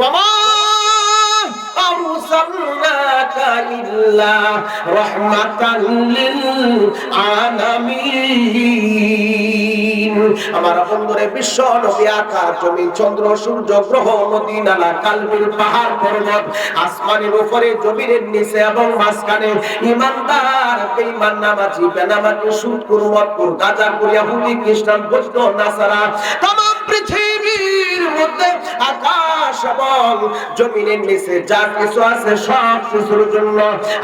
ওয়া আরসালনাকা ইল্লা রাহমাতাল লিল আলামিন। আমার বন্ধুরে, বিশ্ব নবী আকাশ জমিন চন্দ্র সূর্য গ্রহ নদী নালা কালবিল পাহাড় পর্বত আসমানের উপরে জমিনের নিচে এবং মাঝখানে ইমানদার বেঈমান নামাজি বেনামাজি সুদখোর মদখোর গাঁজাখোর ইহুদি খ্রিস্টান বৌদ্ধ নাসারা तमाम পৃথিবীর মধ্যে আকাশ এবং জমিনের নিচে যা কিছু আছে সব কিছুর জন্য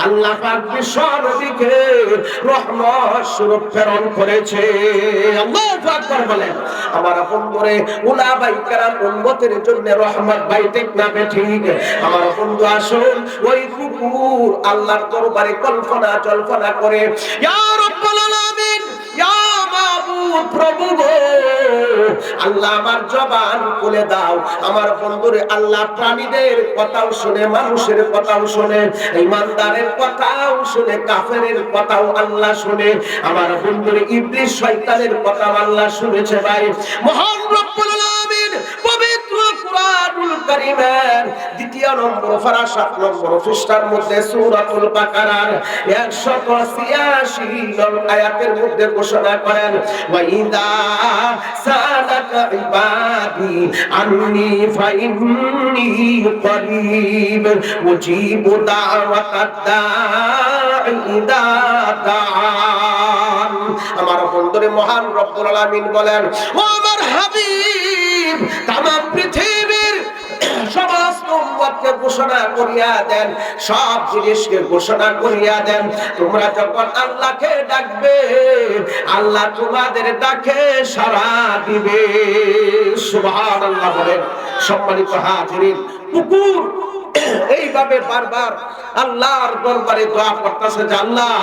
আল্লাহ পাক বিশ্ব নবীকে রহমত স্বরূপ প্রেরণ করেছে। আল্লাহু আকবার বলেন। আমার বন্ধুরে, উলামায়ে কেরাম উম্মতের জন্য রহমত, ভাই ঠিক না ঠিক? আমার বন্ধু, আসুন ওই কুকুর আল্লাহর দরবারে কল্পনা জল্পনা করে, ইয়া রাব্বুল আলামিন, ইয়া মাবুদ, প্রভু গো, আল্লাহ আমার জবান খুলে দাও। আমার বন্ধুরে, আল্লাহ প্রাণীদের কথাও শুনে, মানুষের কথাও শুনে, ইমানদারের কথাও শুনে, কাফেরের কথাও আল্লাহ শুনে। আমার বন্ধুরে, ইবলিস শয়তানের কথাও আল্লাহ শুনেছে। ভাই, মহান রব্বুল আলামিন পবিত্র কুরআনুল কারীমের ২য় নম্বর পারা ৭ নম্বর পৃষ্ঠার মধ্যে সূরাতুল বাকারার ১৮৬ নং আয়াতের মধ্যে ঘোষণা করেন, ওয়া ইযা সালাকা ইবাদি আন্নী ফাইন্নী করিব উজিবু দাওয়াতাদ দাঈ ইযা দাআন। আমার বন্ধুরে, মহান রব্বুল আলামিন বলেন, ও আমার হাবিব, तमाम পৃথিবীর সমস্ত উম্মতকে ঘোষণা করিয়া দেন, সব জিনিসকে ঘোষণা করিয়া দেন, তোমরা যখন আল্লাহকে ডাকবে, আল্লাহ তোমাদের ডাকে সাড়া দিবে। সুবহানাল্লাহ বলেন। সম্মানিত হাজিরিন, কুকুর এইভাবে বারবার আল্লাহর দরবারে দোয়া করতেছে যে আল্লাহ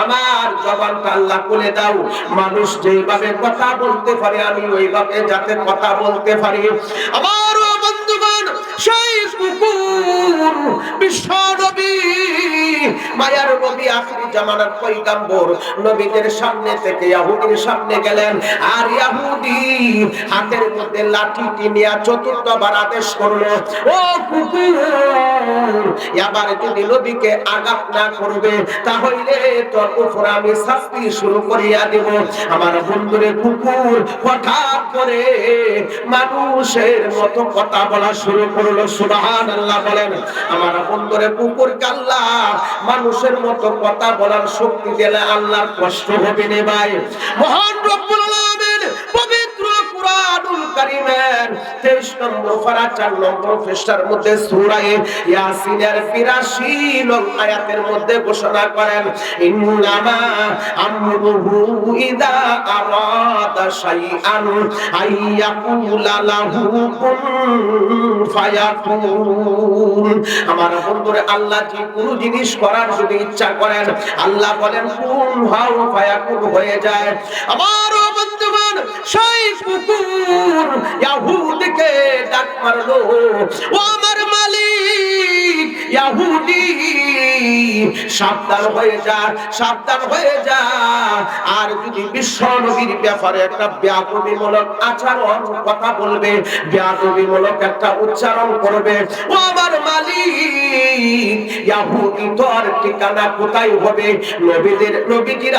আমার জবানটা আল্লাহ খুলে দাও, মানুষ যেভাবে কথা বলতে পারে আমি ওইভাবে যাতে কথা বলতে পারি। আমার বন্ধুগণ, সেই কুকুর বিশ্ব নবী মায়ার নবী আখিরি জামানার পয়গম্বর নবীদের সামনে থেকে ইহুদির সামনে গেলেন, আর ইহুদি হাতের মধ্যে লাঠিটি নিয়ে চতুর্থবার আদেশ করলো, ও কুকুর, এবার যদি নবীকে আঘাত না করবে তাহলে তোর উপর আমি শাস্তি শুরু করিয়া দেব। আমার বন্ধুরে, কুকুর হঠাৎ করে মানুষের মতো কথা বলা শুরু করলো। সুবহানাল্লাহ বলেন। আমার বন্ধুরে, কুকুর আল্লাহ মানুষের মতো কথা বলার শক্তি দিলে আল্লাহর কষ্ট হবে না। ভাই, মহান রব্বুল আলামিন পবিত্র কুরআনুল কারীমের 23 নম্বর পারা 4 নম্বর পৃষ্ঠার মধ্যে সূরা ইয়াসিনের ৮২ নং আয়াতের মধ্যে ঘোষণা করেন, ইন্নামা আমরুহু ইযা আরাদা শাইআন আইয়াকুলা লাহু কুন ফায়াকুন। আমার বন্ধুরে, আল্লাহ যে কোনো জিনিস করার যদি ইচ্ছা করেন, আল্লাহ বলেন কুন হও, ফায়াকুন হয়ে যায়। আমার বন্ধুগণ, সেই কুকুর ইহুদিকে ডাক মারলো, ও আমার মালিক ইহুদি, সাবধান হয়ে যা, সাবধান হয়ে যা। আর যদি বিশ্ব নবীর ব্যাপারে একটা বেয়াদবিমূলক আচরণ কথা বলবে, বেয়াদবিমূলক একটা উচ্চারণ করবে, ও আমার মালিক ইহুদি, তোর ঠিকানা কোথায় হবে? নবীজির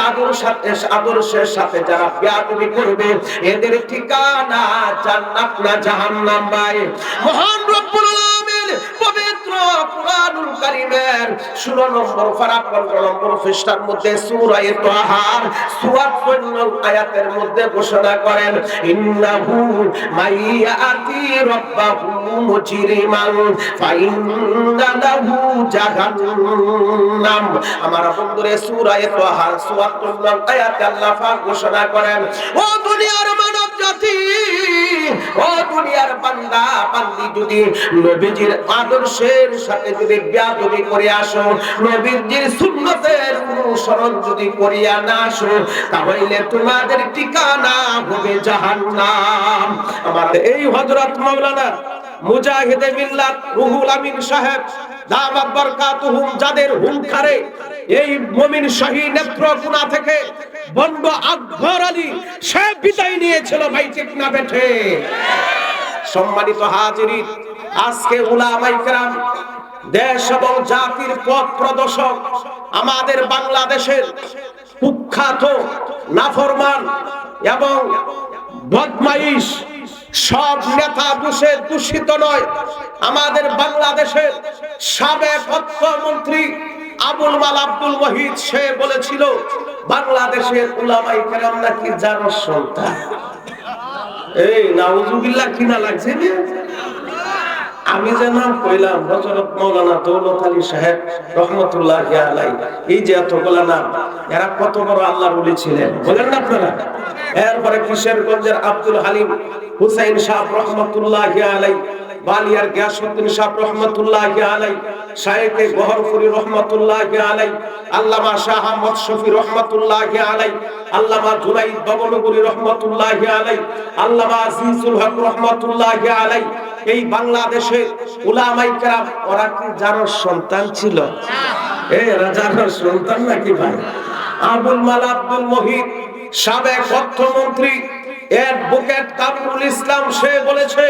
আদর্শের সাথে যারা বেয়াদবি করবে এদের ঠিকানা জান্নাত না জাহান্নাম। ভাই, মহান রব্বুল আলামিন পবিত্র কুরআনুল কারীমের 16 নম্বর পারা 15 নম্বর পৃষ্ঠার মধ্যে সূরা তাহার 74 নং আয়াতের মধ্যে ঘোষণা করেন, ইন্নাহু মাইয়াতি রাব্বাহু মুজরিমান ফাইন্না লাহু জাহান্নাম। আমার বন্ধুরে, সূরা তাহার 74 নং আয়াতে আল্লাহ পাক ঘোষণা করেন, ও দুনিয়ার মানব জাতি, ও দুনিয়ার বান্দা বান্দি, যদি নবীজির আদর্শের সাথে যদি বেয়াদবি করে আসো, নবীজির সুন্নতের অনুসরণ যদি করিয়া না আসো, তাহলে তোমাদের ঠিকানা হবে জাহান্নাম। আমাদের এই হযরত মাওলানা মুজাহিদে মিল্লাত রুহুল আমিন সাহেব দামাত বরকাতুহুম, যাদের হুঙ্কারে এই মুমিন শহীদ নেত্রকোনা থেকে বন্ড আকবর আলী সে বিদায় নিয়েছিল। ভাই, ঠিক না বেঠে? সম্মানিত হাজিরিন, আজকে উলামায়ে কেরাম দেশ এবং জাতির পথ প্রদর্শক আমাদের বাংলাদেশের কুখ্যাত নাফরমান এবং বদমাইশ সব নেতা বসে দূষিত নয়। আমাদের বাংলাদেশের সাবেক অর্থমন্ত্রী আবুল মাল আব্দুল ওয়াহিদ সে বলেছিল বাংলাদেশের উলামায়ে কেরাম নাকি জারর সন্তান। এই নাউজুবিল্লাহ কিনা লাগছে না? আমি যে নাম কইলাম হযরত মাওলানা দৌলত আলী সাহেব রহমাতুল্লাহি আলাইহি, এই যে এতগুলা নাম, এরা কত বড় আল্লাহর ওলি ছিলেন বলেন না আপনারা? এরপরে কিশোরগঞ্জের আব্দুল হালিম হুসাইন সাহেব রহমাতুল্লাহি আলাইহি, বালিয়ার গিয়াসউদ্দিন সাহেব রহমাতুল্লাহি আলাইহি, শায়েখে গহরপুরি রহমাতুল্লাহি আলাইহি, আল্লামা শাহ আহমদ শফি রহমাতুল্লাহি আলাইহি, আল্লামা জুনাইদ বাবনগরী রহমাতুল্লাহি আলাইহি, আল্লামা আজিজুল হক রহমাতুল্লাহি আলাইহি। এই বাংলাদেশে উলামায়ে কেরাম ওরা কি জারর সন্তান ছিল? এরা জারর সন্তান নাকি ভাই? আবুল মাল আব্দুল ওয়াহিদ সাবেক অর্থমন্ত্রী অ্যাডভোকেট কামরুল ইসলাম সে বলেছে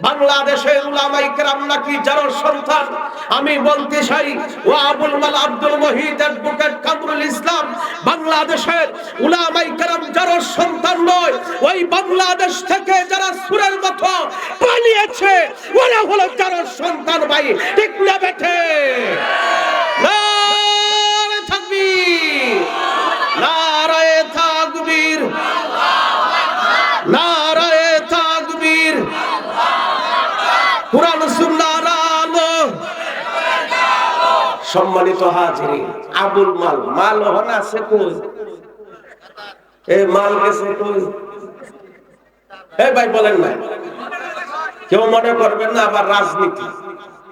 বাংলাদেশের উলামায়ে কেরাম নাকি জারর সন্তান। আমি বলতে চাই ও আবুল মাল আব্দুল ওয়াহিদ অ্যাডভোকেট কামরুল ইসলাম, বাংলাদেশের উলামায়ে কেরাম জারর সন্তান নয়। ওই বাংলাদেশ থেকে যারা সুরের মতো পালিয়েছে ওরা হলো জারর সন্তান ভাই, ঠিক না বেঠে? নারে তাকবীর, নারে তাকবীর, নারে তাকবীর। কুরআন সুন্নাহর আলো। সম্মানিত হাজিরিন, আবুল মাল মাল হন আছে কই? এই মাল গেছে কই? এই ভাই বলেন না, কেউ মনে করবেন না আবার রাজনীতি।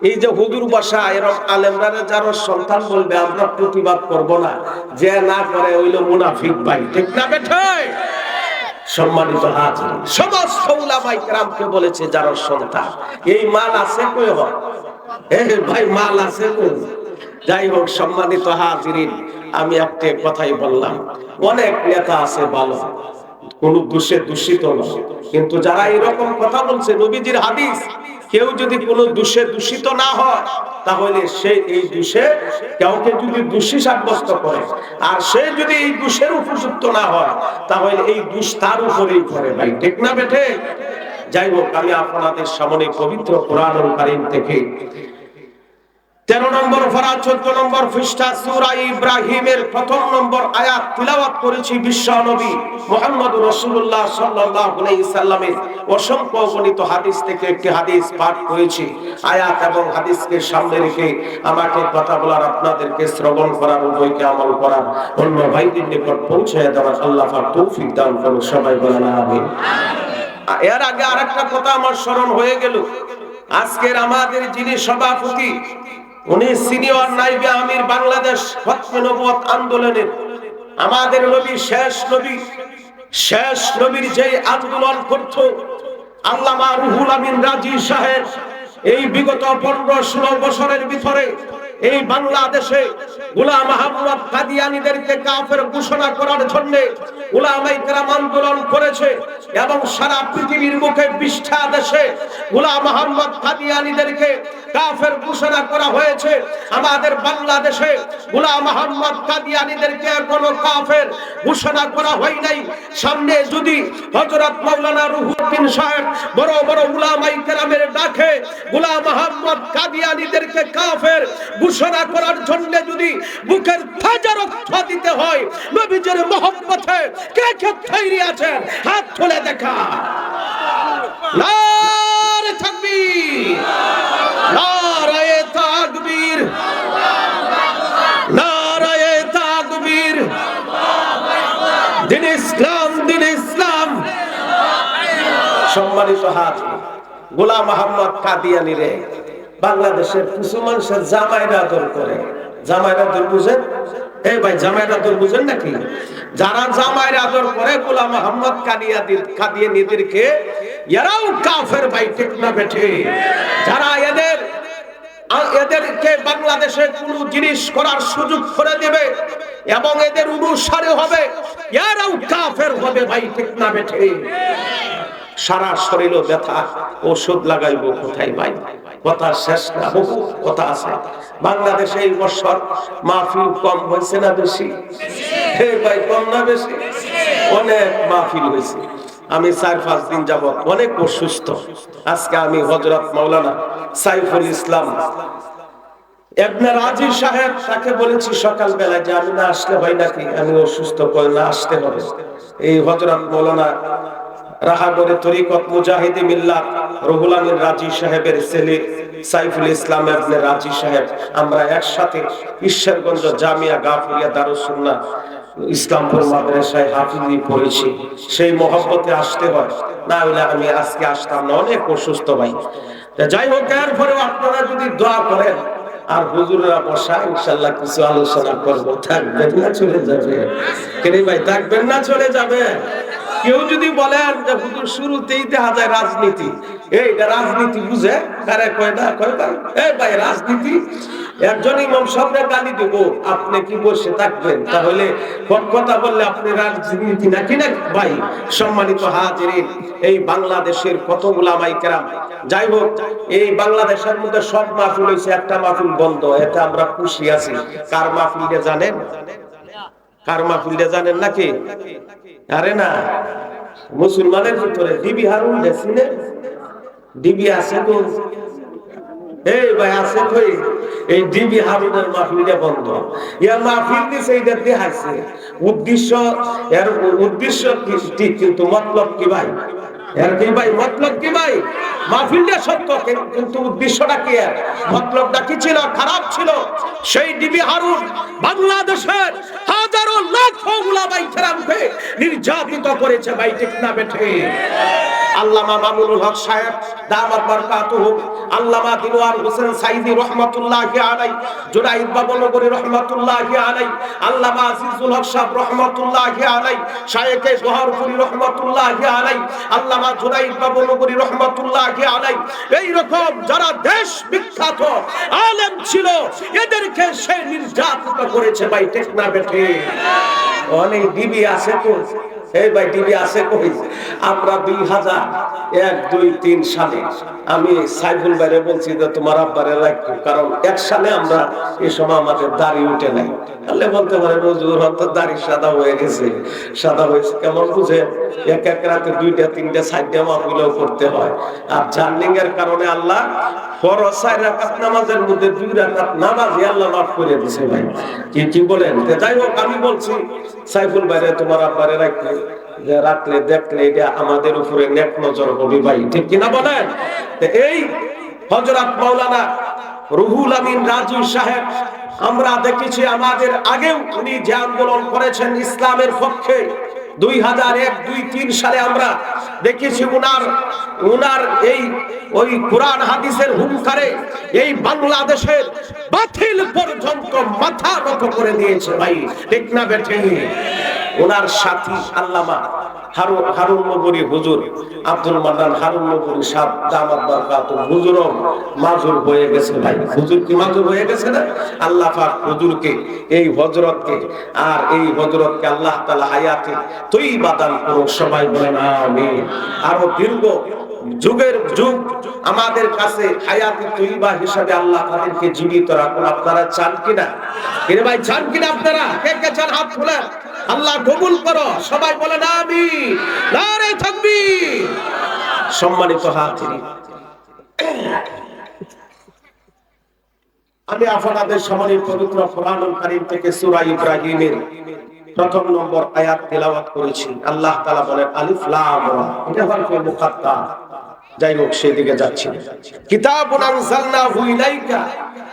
এই যে হুজুর বসা এরকম আলেমরা যারা সন্তান বলবে আমরা প্রতিবাদ করব না, যে না করে হইল মুনাফিক ভাই, ঠিক না বেঠে? সম্মানিত হাজিরিন, সমস্ত উলামায়ে কেরামকে বলেছে যারা সন্তান। এই মাল আছে কই? হয় এই ভাই মাল আছে কই? যাই হোক সম্মানিত হাজিরিন, আমি একটা কথাই বললাম, অনেক নেতা আছে ভালো, কোন দোষে দূষিত নয়, কিন্তু যারা এরকম কথা বলছে নবীজির হাদিস, কেউ যদি কোনো দোষে দূষিত না হয় তাহলে সে এই দোষে কাউকে যদি দোষী সাব্যস্ত করে আর সে যদি এই দোষের উপযুক্ত না হয় তাহলে এই দোষ তার উপরেই করে ভাই, ঠিক না বেঠে? যাই হোক, আমি আপনাদের সামনে পবিত্র কোরআনুল কারীম থেকে 13 নম্বর পারা 14 নম্বর পৃষ্ঠা সূরা ইব্রাহিমের 1 নম্বর আয়াত তিলাওয়াত করেছি। বিশ্ব নবী মুহাম্মদুর রাসূলুল্লাহ সাল্লাল্লাহু আলাইহি সাল্লামের অসংখ্য গণিত হাদিস থেকে একটি হাদিস পাঠ করেছি। আয়াত এবং হাদিসকে সামনে রেখে আমাকে কথা বলার, আপনাদেরকে শ্রবণ করার, উভয়কে আমল করার, অন্য ভাইদের নিকট পৌঁছে দেওয়ার আল্লাহ পাক তৌফিক দান করুন। সবাই বলেন আমিন। এর আগে আরেকটা কথা আমার স্মরণ হয়ে গেল। আজকের আমাদের যিনি সভাপতি, উনি সিনিয়র নাইবে আমির বাংলাদেশ খতমে নবুয়ত আন্দোলনের, আমাদের নবী শেষ নবীর যে আন্দোলন করত আল্লামা রুহুল আমিন রাজি সাহেব, এই বিগত 15-16 বছরের ভিতরে এই বাংলাদেশে গোলাম আহমদ কাদিয়ানীদেরকে কাফের ঘোষণা করার জন্য উলামায়ে কেরাম আন্দোলন করেছে এবং সারা পৃথিবীর মুখে 20টা দেশে গোলাম আহমদ কাদিয়ানীদেরকে কাফের ঘোষণা করা হয়েছে। আমাদের বাংলাদেশে গোলাম আহমদ কাদিয়ানীদেরকে কোনো কাফের ঘোষণা করা হয় নাই। সামনে যদি হযরত মাওলানা রুহুদ্দিন সাহেব বড় বড় উলামায়ে কেরামের ডাকে গোলাম আহমদ কাদিয়ানীদেরকে কাফের ঘোষণা করার জন্য যদি বুকের তাজা রক্ত দিতে হয়, নবীজির মহব্বতে কে কে তৈরি আছেন হাত তুলে দেখা। নারে তাকবীর, নারে তাকবীর, নারে তাকবীর। দিন ইসলাম, দিন ইসলাম। সম্মানিত হাজির, গোলাম আহমদ কাদিয়ানী রে বাংলাদেশের কিছু মানুষের জামাইরা আদর করে। জামাইরা আদর বুঝেন? এই ভাই জামাইরা আদর বুঝেন নাকি? যারা জামাইরা আদর করে গোলাম আহমদ কাদিয়ানীদেরকে, এরাও কাফের ভাই, ঠিক না বেঠে? যারা এদেরকে বাংলাদেশে কোন জিনিস করার সুযোগ করে দেবে এবং এদের অনুসারী হবে, এরাও কাফের হবে ভাই, ঠিক না বেঠে? সারা শরীরে ব্যথা, ওষুধ লাগাইবো কোথায় ভাই? কথা শেষ না, বহু কথা আছে। বাংলাদেশে এই বছর মাহফিল কম হয়েছে না বেশি? হে ভাই, কম না বেশি? অনেক মাহফিল হয়েছে। আমি 4-5 দিন যাবত অনেক অসুস্থ। আজকে আমি হযরত মাওলানা সাইফুল ইসলাম ইবনে রাজি সাহেব, তাকে বলেছি সকালবেলা যে আমি না আসলে হয় নাকি, আমি অসুস্থ, করে না আসতে হবে। এই হযরত মাওলানা রাহাগরে তরিকত মুজাহিদি মিল্লাত রুহুল আমিন রাজি সাহেবের ছেলে সাইফুল ইসলাম ইবনে রাজি সাহেব, আমরা একসাথে ঈশ্বরগঞ্জ জামিয়া গাফরিয়া দারুস সুন্নাহ ইসলামপুর মাদ্রাসায় হাফিজি পড়েছি। সেই মহব্বতে আসতে হয়, না হলে আমি আজকে আসতাম না, অনেক অসুস্থ ভাই। যাই হোক, এরপরেও আপনারা যদি দোয়া করেন আর হুজুররা বসা, ইনশাআল্লাহ কিছু আলোচনা করবো। থাকবেন না চলে যাবে? কেন ভাই, থাকবেন না চলে যাবে? কেউ যদি বলেন যে হুজুর শুরুতেই দেখা যায় রাজনীতি, এইটা রাজনীতি বুঝে কারে কয় না কয় ভাই, এই ভাই রাজনীতি। একজন ইমাম সাহেবের গালি দেব, আপনি কি বসে থাকবেন? তাহলে কথা বললে আপনি রাজনীতি নাকি না ভাই? সম্মানিত হাজিরিন, এই বাংলাদেশের কত উলামায়ে কেরাম, যাই হোক, এই বাংলাদেশের মধ্যে সব মাহফিল হয়েছে, একটা মাহফিল বন্ধ, এটা আমরা খুশি আছি। কার মাহফিলটা জানেন? কার মাহফিলটা জানেন নাকি? আরে না, মুসলমানের ভিতরে ডিবি হারুন দেখছিনে? ডিবি আছে তো? এই ভাই আছে কই? এই ডিবি হারুনের মাহফিলটা বন্ধ। ইয়া মাহফিল দিছে, এইটা দেখাইছে উদ্দেশ্য, এর উদ্দেশ্য ঠিক, কিন্তু মতলব কি ভাই? এর কি ভাই মতলব কি ভাই? মাহফিলটা সত্য, কিন্তু উদ্দেশ্যটা কি? এর মতলবটা কি ছিল? খারাপ ছিল। সেই ডিবি হারুন বাংলাদেশের হাজারো লাখো উলামায়ে কেরামকে নির্যাতিত করেছে ভাই, ঠিক না বেঠে? আল্লামা মামুনুল হক সাহেব দামাত বারকাতুহু, আল্লামা দিলওয়ার হোসেন সাইদি রহমাতুল্লাহি আলাইহি, জুনাইদ বাবনগরী রহমাতুল্লাহি আলাইহি, আল্লামা আজিজুল হক সাহেব রহমাতুল্লাহি আলাইহি, শায়েখে জোহরপুরি রহমাতুল্লাহি আলাইহি, আল্লামা জুনাইদ বাবনগরী রহমাতুল্লাহি আলাইহি, এই রকম যারা দেশ বিখ্যাত আলেম ছিল, এদেরকে সে নির্যাতিত করেছে ভাই, ঠিক না বেঠে? অনেক ডিবি আছে তো? এই ভাই ডিবি আছে কই? আমরা 2001-2-3 সালে আমি সাইফুল ভাইরে বলছি যে তোমার আব্বারে রাখো, কারণ এক সালে আমরা এই সময় আমাদের দাড়ি উঠে নাই। তাহলে বলতে পারে হুজুর হয়তো দাড়ি সাদা হয়ে গেছে। সাদা হয়েছে কেমন বুঝে? এক এক রাতে 2টা-3টা 4টা মাহফিলও করতে হয়। আর জার্নিং এর কারণে আল্লাহ ফরজ 4 রাকাত নামাজের মধ্যে 2 রাকাত নামাজই আল্লাহ মাফ করে দিয়েছে ভাই। কি বলেন? যাই হোক, আমি বলছি সাইফুল ভাইরে তোমার আব্বারে রাখলে, রাখলে দেখলে এটা আমাদের উপরে নেক নজর হবে ভাই, ঠিক কিনা বলেন? এই হযরত মাওলানা রুহুল আমিন রাজি সাহেব, আমরা দেখেছি আমাদের আগেও উনি যে আন্দোলন করেছেন ইসলামের পক্ষে, 2001-2-3 সালে আমরা দেখেছি উনার এই ওই কোরআন হাদিসের হুঙ্কারে এই বাংলাদেশের বাতিল পর্যন্ত মাথা নত করে দিয়েছে ভাই, ঠিক না বেঠে? ওনার সাথী আল্লামা হারুন নগরী হুজুর আব্দুল মান্নান হারুন নগরী সাহেব দামাত বারকাতুহু, হুজুরও মাজুর হয়ে গেছে ভাই। হুজুর কি মাজুর হয়ে গেছে না? আল্লাহ পাক হুজুরকে, এই হযরতকে, আর এই হযরতকে আল্লাহ তাআলা হায়াতে তয়্যিবা দান করুন, সবাই বলেন আমিন। আর দীর্ঘ যুগের যুগ আমাদের কাছে হায়াতে তয়্যিবা হিসাবে আল্লাহ তাদেরকে জীবিত রাখুন। আপনারা চান কিনা? কিরে ভাই, চান কিনা আপনারা? কে কে চান হাত তোলেন। আল্লাহ কবুল করো, সবাই বলেন আমিন, নারে তাকবীর। সম্মানিত হাজিরিন, আমি আপনাদের সামনে পবিত্র কোরআনুল কারীম থেকে সূরা ইব্রাহিমের 1 নম্বর আয়াত তেলাওয়াত করেছি। আল্লাহ তাআলা বলেন আলিফ লাম রা, এটা হরফে মুকাত্তা। যাই হোক, সেদিকে যাচ্ছি। কিতাবুন আনজালনাহু ইলাইকা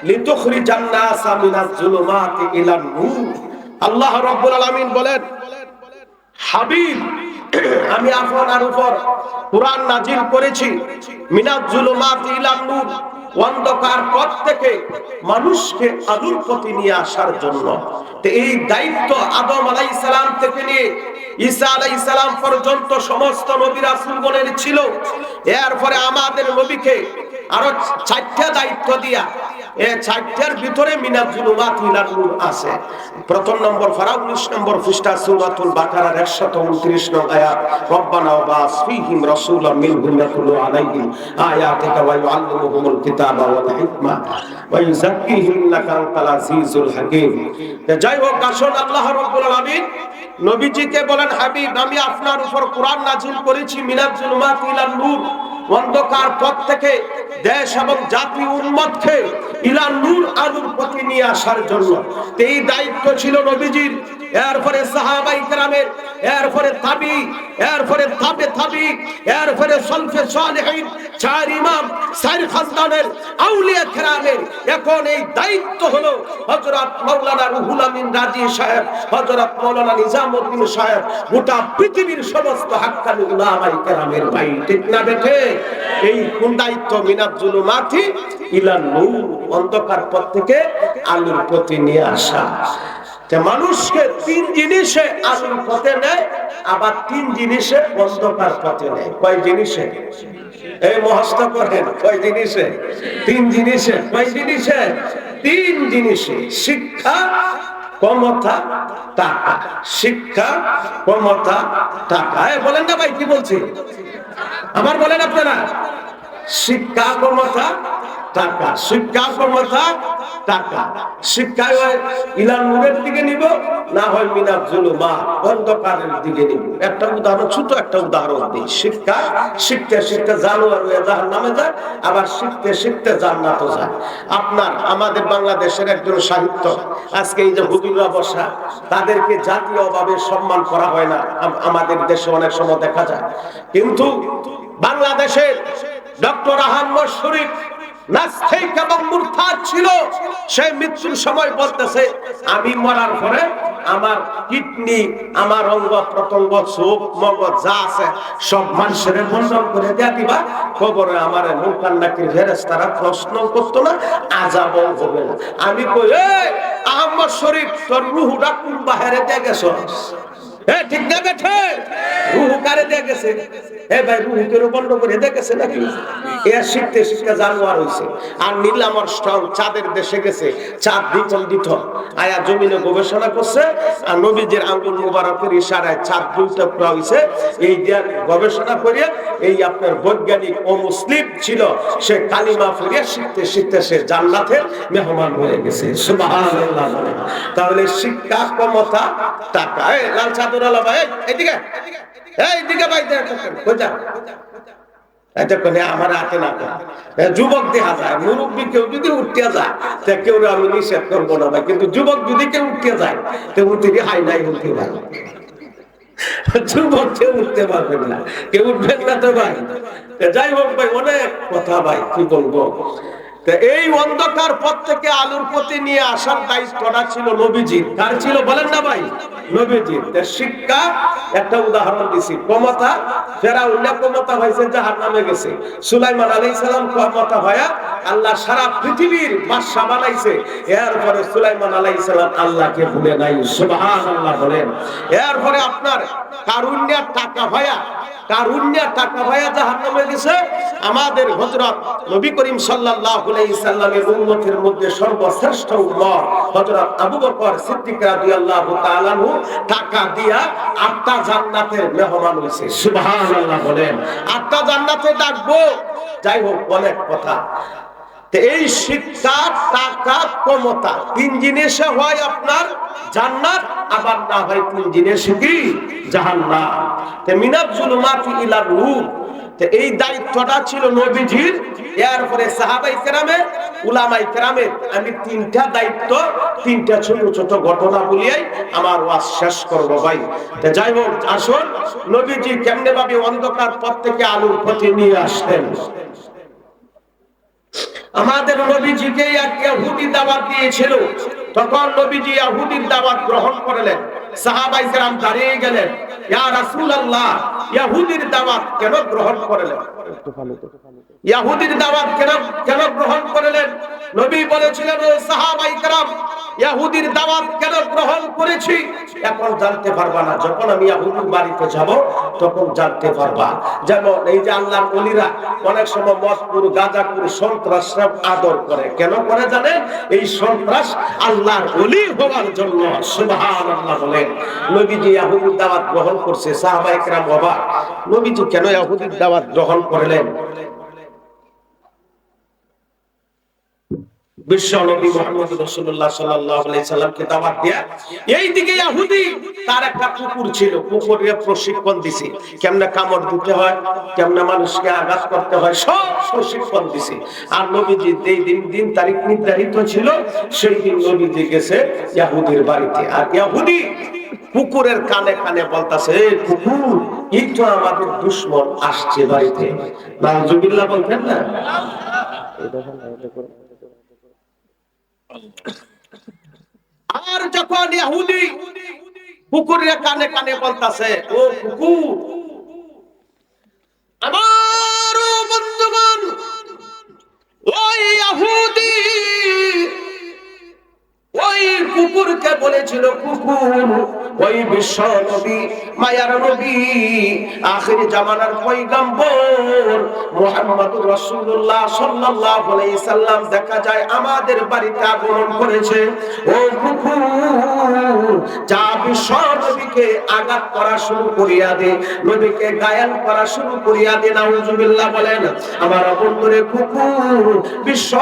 লিতুখরিজান নাসা মিনাজ যুলুমাতি ইলান নূর। আল্লাহ রাব্বুল আলামিন বলেন, হাবিব, আমি আপনার উপর কুরআন নাজিল করেছি মিনাজ যুলুমাতি ইলান নূর, অন্ধকার পথ থেকে মানুষকে আলোর পথে নিয়ে আসার জন্য। তো এই দায়িত্ব আদম আলাইহিস সালাম থেকে নিয়ে ঈসা আলাইহিস সালাম পর্যন্ত সমস্ত নবী রাসূলগণের ছিল। এরপরে আমাদের নবীকে আরো 4টা দায়িত্ব দিয়া এই চারটার ভিতরে মিনাজ জুলুমাত ইলান নূর আছে। প্রথম নম্বর ফারা 19 নম্বর পৃষ্ঠা সূরাতুল বাকারার 129 নং আয়াত, রব্বানা ওয়াবাস ফীহিম রাসূলাম মিনহুম ইয়াতলু আলাইহিম আয়াতিকা ওয়া ইউআল্লিমুহুমুল কিতাবা ওয়াল হিকমা ওয়া ইউযাক্কিহিম ইন্নাকা আনতাল আজিজুল হাকীম। যাই হোক, আসুন আল্লাহ রাব্বুল আলামিন নবীজিকে বলেন, হাবিব আমি আপনার উপর কোরআন নাযিল করেছি মিনাজ জুলুমাত ইলান নূর, অন্ধকার পথ থেকে দেশ এবং জাতি উম্মতকে ইলান নূর আলোর পথে নিয়ে আসার জন্য। এই দায়িত্ব ছিল নবীজির, এরপরে সাহাবায়ে কেরামের, এরপরে তাবি, এরপরে তাবে তাবি, এরপরে সলফে সালেহিন, চার ইমাম, চার খানদানের আউলিয়া কেরামের। এখন এই দায়িত্ব হলো হযরত মাওলানা রুহুল আমিন রাজি সাহেব, হযরত মাওলানা নিজামউদ্দিন সাহেব, গোটা পৃথিবীর সমস্ত হাক্কানি উলামায়ে কেরামের ভাই, ঠিক না বেঠে? এই কোন দায়িত্ব? মিনাজ জুলুমাতি ইলান নূর, অন্ধকার পথ থেকে আলোর পথে নিয়ে আসা। মানুষকে তিন জিনিসে আলোর পথে নেয়, আবার তিন জিনিসে অন্ধকার পথে নেয়। কয় জিনিসে? এই মুখস্থ করেন, কয় জিনিসে? তিন জিনিসে। কয় জিনিসে? তিন জিনিসে। শিক্ষা, ক্ষমতা, টাকা। শিক্ষা, ক্ষমতা, টাকা। বলেন না ভাই, কি বলছি আমার? বলেন আপনারা। শিক্ষা, ক্ষমতা, টাকা। শিক্ষা, ক্ষমতা, টাকা। শিক্ষায় হয় ইলান নূরের দিকে নিব, না হয় মিনাজ জুলুমাত অন্ধকারের দিকে নিব। একটা উদাহরণ, ছোট একটা উদাহরণ দিই। শিক্ষা, শিখতে শিখতে জানোয়ার হয়ে জাহান্নামে যায়, আবার শিখতে শিখতে জান্নাতে যায়। আপনার আমাদের বাংলাদেশের একজন সাহিত্য, আজকে এই যে হুজুররা বসা, তাদেরকে জাতীয়ভাবে সম্মান করা হয় না আমাদের দেশে অনেক সময় দেখা যায়। কিন্তু বাংলাদেশের ডক্টর আহমদ শরীফ নাস্তিক এবং মুরতাদ ছিল। সে মৃত্যুর সময় বলতেছে, আমি মরার পরে আমার কিডনি, আমার অঙ্গ প্রত্যঙ্গ, চোখ, মগজ যা আছে সব মানুষের বন্ধন করে দেয়া দিবা, কবরে আমার মুনকার নাকির ফেরেশতারা প্রশ্ন করতো না, আযাবও হবে না। আমি কই, এই আহমদ শরীফ, তোর রূহটা কোন বাহিরে দিয়ে গেছস? ঠিক না বেঠে? রুহু কারে দিয়ে গেছে? ভাই, রুহু কেউ বন্ধ করে দিয়ে গেছে নাকি? শিখতে শিখতে জানোয়ার হয়েছে। আর নীলাম আর্মস্ট্রং চাঁদের দেশে গেছে, চাঁদ দ্বিতল আয়া জমিনে গবেষণা করছে, আর নবীজির আঙ্গুল মুবারকের ইশারায় চাঁদ দুইটা হয়েছে। এই গবেষণা করিয়া এই আপনার বৈজ্ঞানিক ও মুসলিম ছিল, সে কালিমা পড়িয়া শিখতে শিখতে সে জান্নাতের মেহমান হয়ে গেছে। সুবহানাল্লাহ। তাহলে শিক্ষা, ক্ষমতা, টাকা। লাল চাদর আলা ভাই, এইদিকে এইদিকে ভাই, আমার হাতে না। যুবক দেখা যায়, মুরব্বী কেউ যদি উঠিয়া যায়, কেউ আমি নিষেধ করবো না ভাই, কিন্তু যুবক যদি কেউ উঠিয়া যায়, কেউ উঠে হাই নাই উঠতে পারে। যুবক কেউ উঠতে পারবেন না, কেউ উঠবেন না তো ভাই। যাই হোক ভাই, অনেক কথা ভাই, কি বলবো। এই অন্ধকার পথ থেকে আলোর পথে নিয়ে আসার দায়িত্বটা ছিল নবীজির। কার ছিল বলেন না ভাই? নবীজির। শিক্ষা, একটা উদাহরণ দিছি। ক্ষমতা, ফেরাউন ক্ষমতা হয়েছে, জাহান্নামে গেছে। সুলাইমান আলাইহিস সালাম ক্ষমতা হয়ে আল্লাহ সারা পৃথিবীর বাদশা বানাইছে। এরপরে সুলাইমান আলাইহিস সালাম আল্লাহকে ভুলে নাই। সুবহানাল্লাহ বলেন। এরপরে আপনার কারুণ্যের টাকা ভায়া, কারুণ্যের টাকা ভায়া জাহান্নামে গেছে। আমাদের হযরত নবী করিম সাল্লাল্লাহু আলাইহি সাল্লামের উম্মতের মধ্যে সর্বশ্রেষ্ঠ উম্মত হযরত আবু বকর সিদ্দিক রাদিয়াল্লাহু তাআলা আনহু টাকা দিয়া 8টা জান্নাতের মেহমান হইছে। সুবহানাল্লাহ বলেন। 8টা জান্নাতে ডাকবো। যাই হোক, অনেক কথা। এই শিক্ষা, টাকা, ক্ষমতা, তিন জিনিসে হয় আপনার জান্নাত, আবার না হয় তিন জিনিসে কি? জাহান্নাম। মিনাজ জুলুমাতি ইলান নূর, এই দায়িত্বটা ছিল নবীজির। এরপরে সাহাবায়ে কেরামের, উলামায়ে কেরামের। আমি তিনটা দায়িত্ব, তিনটা ছোট ছোট ঘটনা বলিয়াই আমার ওয়াজ শেষ করব ভাই। যাই হোক, আসুন নবীজি কেমনে ভাবে অন্ধকার পথ থেকে আলোর পথে নিয়ে আসতেন। আমাদের নবীজিকে এক ইহুদি দাওয়াত দিয়েছিল। তখন নবীজি ইহুদির দাওয়াত গ্রহণ করলেন। সাহাবায়ে কেরাম দাঁড়িয়ে গেলেন, ইয়া রাসূলুল্লাহ, ইহুদির দাওয়াত কেন গ্রহণ করলেন? ইহুদির দাওয়াত কেন গ্রহণ করলেন? নবী বলেছিলেন, ও সাহাবায়ে কেরাম, ইহুদির দাওয়াত কেন গ্রহণ করেছি এখন জানতে পারবা না, যখন আমি ইহুদির বাড়িতে যাব তখন জানতে পারবা। যেমন এই যে আল্লাহর ওলিরা অনেক সময় মদপুর গাঁজাপুর সন্ত্রাসরা আদর করে, কেন করে জানেন? এই সন্ত্রাস আল্লাহর ওলি হওয়ার জন্য। সুবহানাল্লাহ বলেন। নবীজি ইহুদির দাওয়াত গ্রহণ করছে, সাহাবায়ে কেরাম অবাক, নবীজি কেন ইহুদির দাওয়াত গ্রহণ করলেন? বিশ্ব নবী মুহাম্মদ রাসূলুল্লাহ সাল্লাল্লাহু আলাইহি সাল্লামকে দাওয়াত দেয়া, এইদিকে ইহুদি তার একটা কুকুর ছিল, কুকুরের প্রশিক্ষণ দিছে, কেমনে কামড় দিতে হয়, কেমনে মানুষকে আঘাত করতে হয়, সব প্রশিক্ষণ দিছে। আর নবীজি যেই দিন তারিখ নির্ধারিত ছিল সেই দিন নবীজি গেছে ইহুদির বাড়িতে। আর ইহুদি কুকুরের কানে কানে বলতাছে, কুকুর একটু আমাদের দুশমন আসছে বাড়িতে। নাউজুবিল্লাহ বলতেন না? আর যখন ইহুদি কুকুরের কানে কানে বলতাছে, ও কুকুর, আমার বন্ধুগণ, ওই ইহুদি ওই কুকুরকে বলেছিল, কুকুর ওই বিশ্ব নবী মায়ার নবী আখিরি জামানার পয়গম্বর মুহাম্মদুর রাসূলুল্লাহ সাল্লাল্লাহু আলাইহি সাল্লাম দেখা যায় আমাদের বাড়িতে আগমন করেছে। ও কুকুর, যা বিশ্ব নবীকে আঘাত করা শুরু করিয়া দে, নবীকে গায়াল করা শুরু করিয়া দে। নাউজুবিল্লাহ বলেন। আমার বন্ধুরে, কুকুর বিশ্ব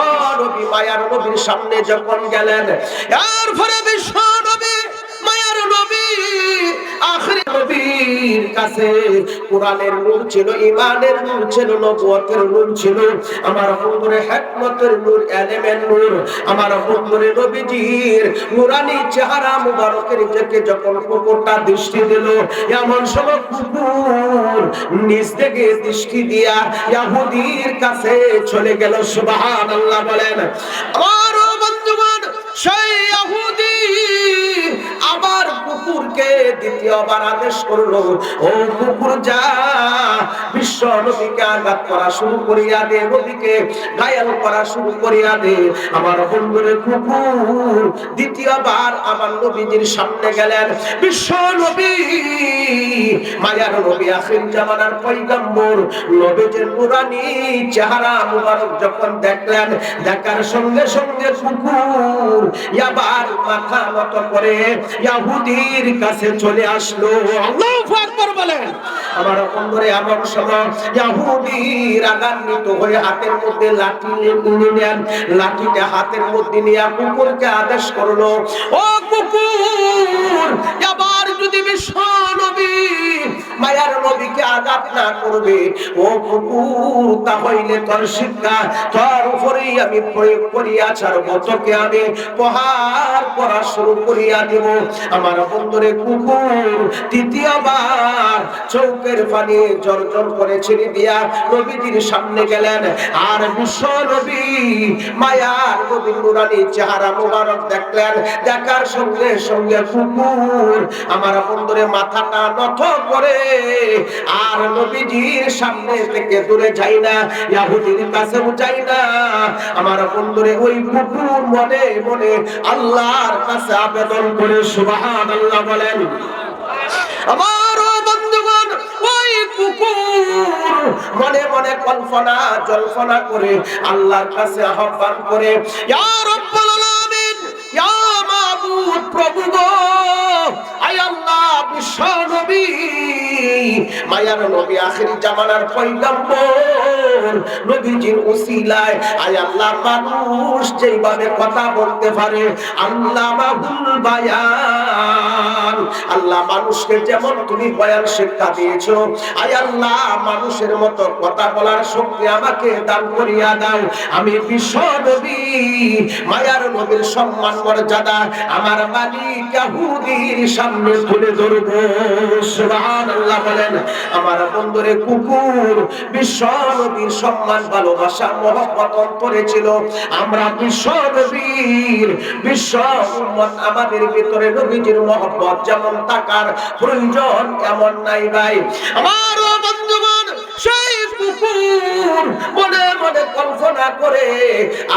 নবী মায়ার নবীর সামনে যখন গেলেন, এরপরে বিশ্ব নবী মায়ার নবী আখিরি নবীর কাছে কোরআনের নূর ছিল, ঈমানের নূর ছিল, নবুয়তের নূর ছিল, আমার বন্ধুরে হিকমতের নূর, ইলমের নূর। আমার বন্ধুরে নবীজির নূরানী চেহারা মুবারকের দিকে যখন কুকুরটা দৃষ্টি দিল, এমন সময় কুকুর নিজ থেকে দৃষ্টি দিয়া ইহুদির কাছে চলে গেল। সুবহানাল্লাহ বলেন। আমার বন্ধুগণ, সেই ইহুদি আবার কুকুরকে দ্বিতীয়বার আদেশ করলো, ও কুকুর, যা বিশ্ব নবীকে আঘাত করা শুরু করিয়া দে, নবীকে ঘায়াল করা শুরু করিয়া দে। আমার বন্ধুরে, কুকুর দ্বিতীয়বার আমার নবীজির সামনে গেলেন। বিশ্ব নবী মায়ার নবী আখির জামানার পয়গম্বর নবীজির নূরানী চেহারা মুবারক যখন দেখলেন, দেখার সঙ্গে সঙ্গে কুকুর আবার মাথা নত করে ইহুদির কাছে চলে আসলো। আল্লাহু আকবার বলেন। আমার বন্ধুরে, এমন সময় ইহুদি রাগান্বিত হয়ে হাতের মধ্যে লাঠি নিলেন, লাঠিটা হাতের মধ্যে নিয়ে কুকুরকে আদেশ করলো, ও কুকুর, এবার যদি বিশ্ব নবী মায়ার নবীকে আঘাত না করবে, ও কুকুর, তাহলে তোর শিক্ষা তোর উপরেই আমি প্রয়োগ করিয়া ছাড়বো, তোকে আমি প্রহার করা শুরু করিয়া দিব। আমার বন্ধুরে, কুকুর তৃতীয়বার চৌকের পানি জর্জর করে ছেড়ে দিয়া নবীজির সামনে গেলেন। আর বিশ্ব নবী মায়ার নবীর নূরানী চেহারা মুবারক দেখলেন, দেখার সঙ্গে সঙ্গে কুকুর আমার বন্ধুরে মাথাটা নত করে আর নবীজির সামনে থেকে দূরে যাই না, ইহুদির কাছেও যাই না। আমার বন্ধুরে, ওই কুকুর মনে মনে আল্লাহর কাছে আবেদন করে সুবহানাল্লাহ বলেন। আমার বন্ধুগণ, ওই কুকুর মনে মনে কল্পনা জল্পনা করে আল্লাহর কাছে আহ্বান করে, ইয়া রাব্বুল আলামিন, ইয়া মাবুদ, প্রভু গো, আয় আল্লাহ, বিশ্ব নবী মায়ার নবী আখিরি জামানার পয়গম্বর নবীজির উসিলায়, আয় আল্লাহ, মানুষ যেইভাবে কথা বলতে পারে, আল্লামাহুল বায়ান, আল্লাহ মানুষকে যেমন তুমি বয়ান শিক্ষা দিয়েছো, আয় আল্লাহ, মানুষের মতো কথা বলার শক্তি আমাকে দান করিয়া দাও। আমি বিশ্ব নবী মায়ার নবীর সম্মান মর্যাদা আমার মালিক ইহুদির সামনে তুলে ধরব। সুবহানাল্লাহ বলেন। আমার বন্ধুরে, কুকুর বিশ্ব নবীর সম্মান, ভালোবাসা, মহব্বত অন্তরে ছিল। আমরা বিশ্ব নবীর বিশ্ব উম্মত, আমাদের ভিতরে নবীজির মহব্বত যেমন থাকার প্রয়োজন এমন নাই ভাই। আমার বন্ধুগণ, সেই কুকুর কুকুর মনে মনে কল্পনা করে,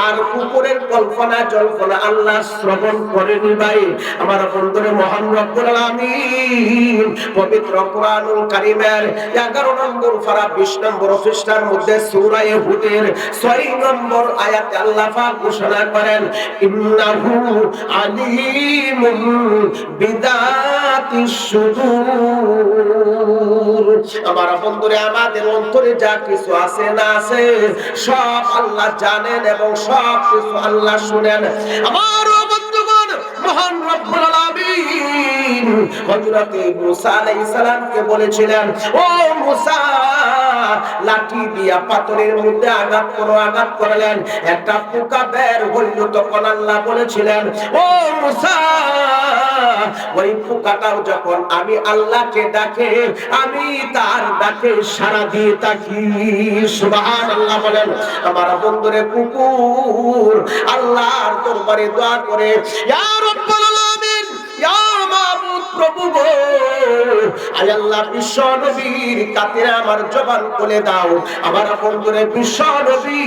আর কুকুরের কল্পনা জল্পনা আল্লাহ শ্রবণ করেনি ভাই। আমার বন্ধুরে মহান রব্বুল আলামিন পবিত্র কোরআনুল কারীমের 11 নম্বর পারা 20 নম্বর পৃষ্ঠার মধ্যে সূরা হুদের 6 নম্বর আয়াতে আল্লাহ পাক ঘোষণা করেন, ইন্নাহু আলিমুন বিদাতিস সুদূর। আমার বন্ধুরে আমাদের অন্তরে যা কিছু আছে না আছে সব আল্লাহ জানেন এবং সব কিছু আল্লাহ শুনেন। আমার বন্ধুগণ, মহান রব্বুল আলামিন হযরত মুসা আলাইহিস সালামকে বলেছিলেন, ও মুসা লাঠি দিয়া পাথরের মধ্যে আঘাত করো। আঘাত করলেন, একটা পোকা বের হইল। তখন আল্লাহ বলেছিলেন, ও মুসা ওই পোকাটাও যখন আমি আল্লাহকে ডাকে, আমি তার ডাকে সাড়া দিয়ে থাকি। সুবহানাল্লাহ বলেন। আমার বন্ধুরে কুকুর আল্লাহর দরবারে দোয়া করে, ইয়া রাব্বুল আলামিন, ইয়া মাবুদ প্রভু গো, আয় আল্লাহ বিশ্ব নবীর খাতিরে আমার জবান খুলে দাও। আমার বন্ধুরে বিশ্ব নবী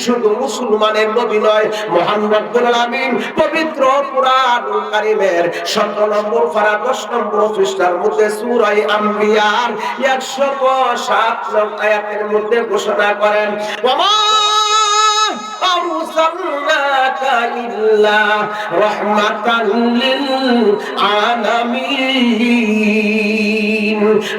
শুধু মুসলমানের নবী নয়, মহান রব্বুল আলামিন পবিত্র কোরআনুল কারীমের 17 নম্বর পারা 10 নম্বর পৃষ্ঠার মধ্যে সূরা আম্বিয়ার 107 নং আয়াতের মধ্যে ঘোষণা করেন, ওয়া আরসালনাকা ইল্লা রাহমাতাল লিল আলামিন।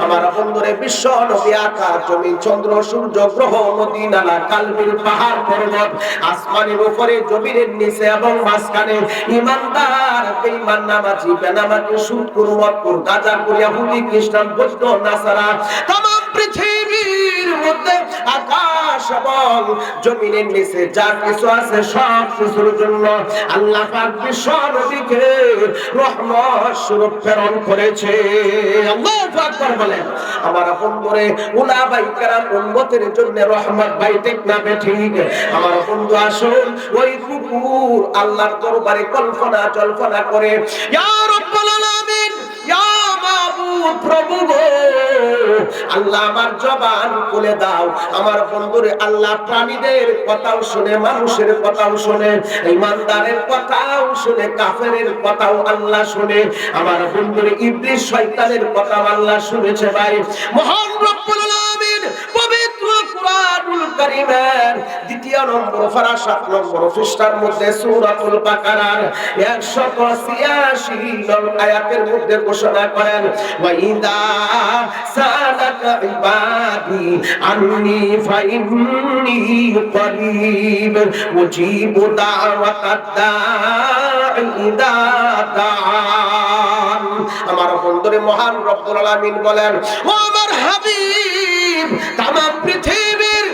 আমার বন্ধুরে বিশ্ব নবী আকাশ জমিন চন্দ্র সূর্য গ্রহ নদী নালা কালবিল পাহাড় পর্বত আসমানের উপরে জমিনের নিচে এবং মাঝখানে ইমানদার বেঈমান নামাজি বেনামাজি সুদখোর মদখোর গাঁজাখোর ইহুদি খ্রিস্টান বৌদ্ধ নাসারা तमाम পৃথিবীর মধ্যে আকাশ এবং জমিনের নিচে যা কিছু আছে সব কিছুর জন্য আল্লাহ পাক বিশ্ব নবীকে রহমত স্বরূপ প্রেরণ করেছে। আল্লাহু আকবার বলেন। আমার বন্ধুরে উলামায়ে কেরাম উম্মতের জন্য রহমত, ভাই ঠিক না ঠিক? আমার বন্ধু আসুন ওই কুকুর আল্লাহর দরবারে কল্পনা জল্পনা করে, ইয়া রাব্বুল আলামিন, ইয়া মাবুদ প্রভু গো, আল্লাহ আমার জবান খুলে দাও। আমার বন্ধুরে আল্লাহ প্রাণীদের কথাও শুনে, মানুষের কথাও শুনে, ইমানদারের কথাও শুনে, কাফেরের কথাও আল্লাহ শুনে। আমার বন্ধুরে ইবলিস শয়তানের কথাও আল্লাহ শুনেছে ভাই। মহান রব্বুল আলামিন পবিত্র কোরআনুল কারীমের 2 নম্বর পারা 7 নম্বর পৃষ্ঠার মধ্যে সূরাতুল বাকারার 186 নং আয়াতের মধ্যে ঘোষণা করেন, ওয়া ইদা সালাকা ইবাদি আন্নী ফাইন্নী করিব উজিবু দাওয়াতাদ দাঈ ইদা দাআন। আমার বন্ধুরে মহান রব্বুল আলামিন বলেন, ও আমার হাবিব तमाम পৃথিবীর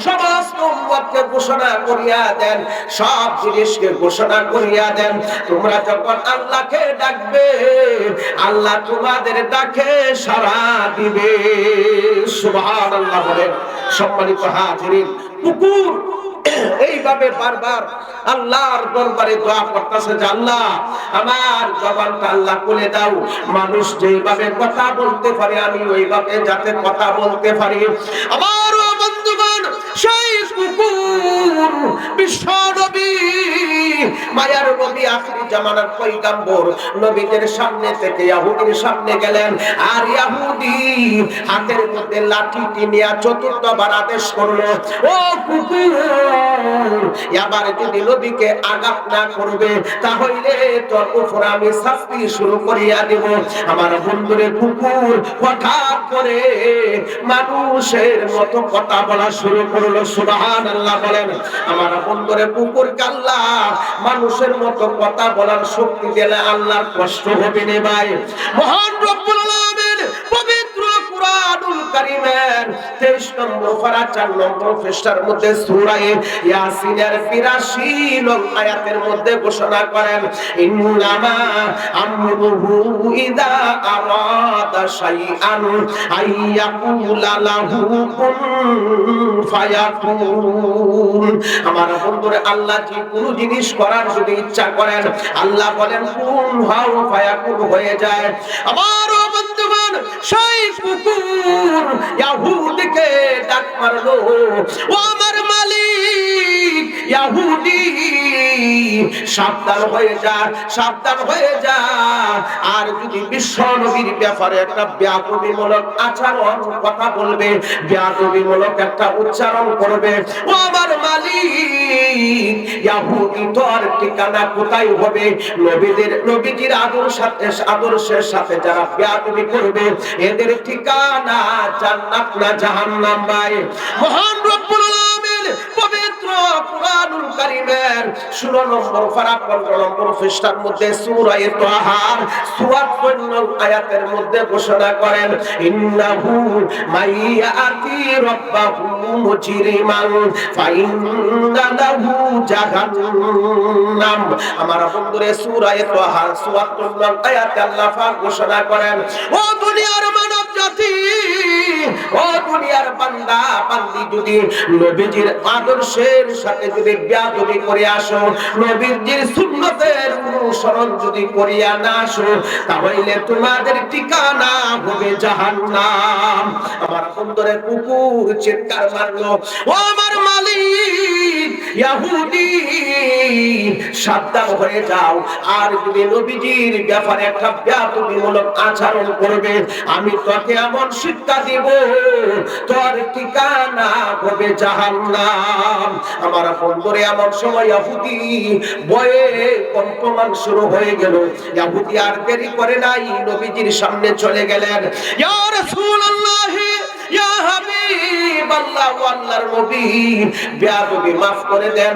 সমস্ত উম্মতকে ঘোষণা করিয়া দেন, সব জিনিসকে ঘোষণা করিয়া দেন, তোমরা যখন আল্লাহকে ডাকবে আল্লাহ তোমাদের ডাকে সাড়া দিবে। সুবহানাল্লাহ বলেন। সম্মানিত হাজিরিন, কুকুর এইভাবে বারবার আল্লাহর দরবারে দোয়া করতেছে যে আল্লাহ আমার জবানটা আল্লাহ খুলে দাও, মানুষ যেভাবে কথা বলতে পারে আমি ওইভাবে যাতে কথা বলতে পারি। আমার বন্ধুগণ, সেই কুকুর বিশ্ব নবী মায়ার নবী আখিরি জামানার পয়গম্বর নবীদের সামনে থেকে ইহুদির সামনে গেলেন, আর ইহুদি হাতের মধ্যে লাঠিটি নিয়ে চতুর্থবার আদেশ করলো, ও কুকুর এবার যদি নবীকে আঘাত না করবে তাহলে তোর উপর আমি শাস্তি শুরু করিয়া দেব। আমার বন্ধুরে কুকুর হঠাৎ করে মানুষের মতো কথা বলা শুরু করলো। সুবহানাল্লাহ বলেন। আমার বন্ধুরে কুকুরকে আল্লাহ মানুষের মতো কথা বলার শক্তি দিলে আল্লাহর কষ্ট হবে না ভাই। মহান রব্বুল আলামিন পবিত্র কোরআনুল কারীমের 23 নম্বর পারা 4 নম্বর পৃষ্ঠার মধ্যে সূরা ইয়াসিনের 82 নং আয়াতের মধ্যে ঘোষণা করেন, ইন্নামা আমরুহু ইযা আরাদা শাইআন আইয়াকুলা লাহু কুন ফায়াকুন। আমার বন্ধুরে আল্লাহ যে কোনো জিনিস করার যদি ইচ্ছা করেন আল্লাহ বলেন কুন হও, ফায়াকুন হয়ে যায়। আমার বন্ধুগণ, সেই কুকুর ইহুদিকে ডাক মারলো, ও আমার মালিক ইহুদি সাবধান হয়ে যা, সাবধান হয়ে যা। আর যদি বিশ্ব নবীর ব্যাপারে একটা বেয়াদবিমূলক আচরণ কথা বলবে, বেয়াদবিমূলক একটা উচ্চারণ করবে, ও আমার মালিক ইহুদি তোর ঠিকানা কোথায় হবে? নবীজির আদর্শের সাথে যারা বেয়াদবি করবে এদের ঠিকানা জান্নাত না জাহান্নাম। ভাই মহান রব্বুল আলামিন পবিত্র কুরআনুল কারীমের 16 নম্বর পারা 15 নম্বর পৃষ্ঠার মধ্যে সূরা তাহার 54 নং আয়াতের মধ্যে ঘোষণা করেন, ইন্নাহু মাইয়াতি রাব্বাহু মুজরিমান ফাইন্না লাহু জাহান্নাম। আমার বন্ধুরে সূরা তাহার 54 নং আয়াতে আল্লাহ পাক ঘোষণা করেন, ও দুনিয়ার মানব জাতি, ও দুনিয়ার বান্দা বান্দি, যদি নবীজির আদর্শের সাথে যদি বেয়াদবি করে আসো, নবীজির সুন্নতের অনুসরণ যদি করিয়া না আসো, তাহলে তোমাদের ঠিকানা হবে জাহান্নাম। আমার বন্ধুরে কুকুর চিৎকার মারলো, ও আমার মালিক ইহুদি সাবধান হয়ে যাও। আর যদি নবীজির ব্যাপারে একটা বেয়াদবিমূলক আচরণ করবে, আমি তোকে এমন শিক্ষা দিব তোর ঠিকানা হবে জাহান্নাম। আমার বন্ধুরে এমন সময় ইহুদি ভয়ে কম্পমান শুরু হয়ে গেল। ইহুদি আর দেরি করে নাই, নবীজির সামনে চলে গেলেন, ইয়া রাসূলুল্লাহ, ইয়া হাবিবাল্লাহ, আল্লাহর নবী বেয়াদবি maaf করে দেন,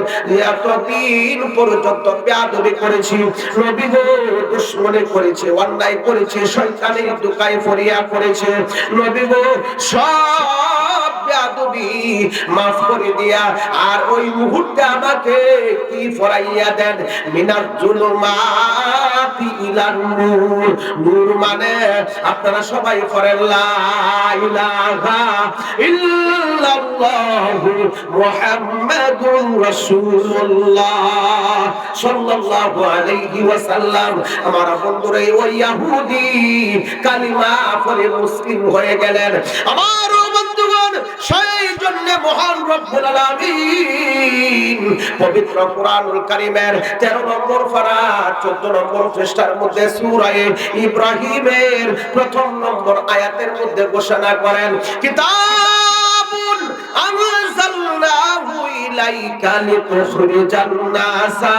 এতদিন পর্যন্ত বেয়াদবি করেছি, নবী গো দুশমনি করেছে, অন্যায় করেছে, শয়তানের দোকায় ফরিয়া করেছে, নবী গো সব বেয়াদবি maaf করে দিয়া আর ওই মুহূর্তে আমাকে কি ফরাইয়া দেন, মিনাজ জুলুমাতি ইলান নূর। নূর মানে আপনারা সবাই পড়েন লা ইলাহা ইল্লাল্লাহু মুহাম্মাদুর রাসূলুল্লাহ সাল্লাল্লাহু আলাইহি ওয়াসাল্লাম। আমার বন্ধুরা ওই ইহুদি কালিমা পড়ে মুসলিম হয়ে গেলেন। আমার বন্ধুগণ, সেই জন্য মহান রব্বুল আলামিন পবিত্র কুরআনুল কারীমের 13 নম্বর পারা 14 নম্বর পৃষ্ঠার মধ্যে সূরা ইব্রাহিমের 1 নম্বর আয়াতের মধ্যে ঘোষণা করেন, কিতাবুন আনজালনাহু ইলাইকা লিতুখরিজান নাসা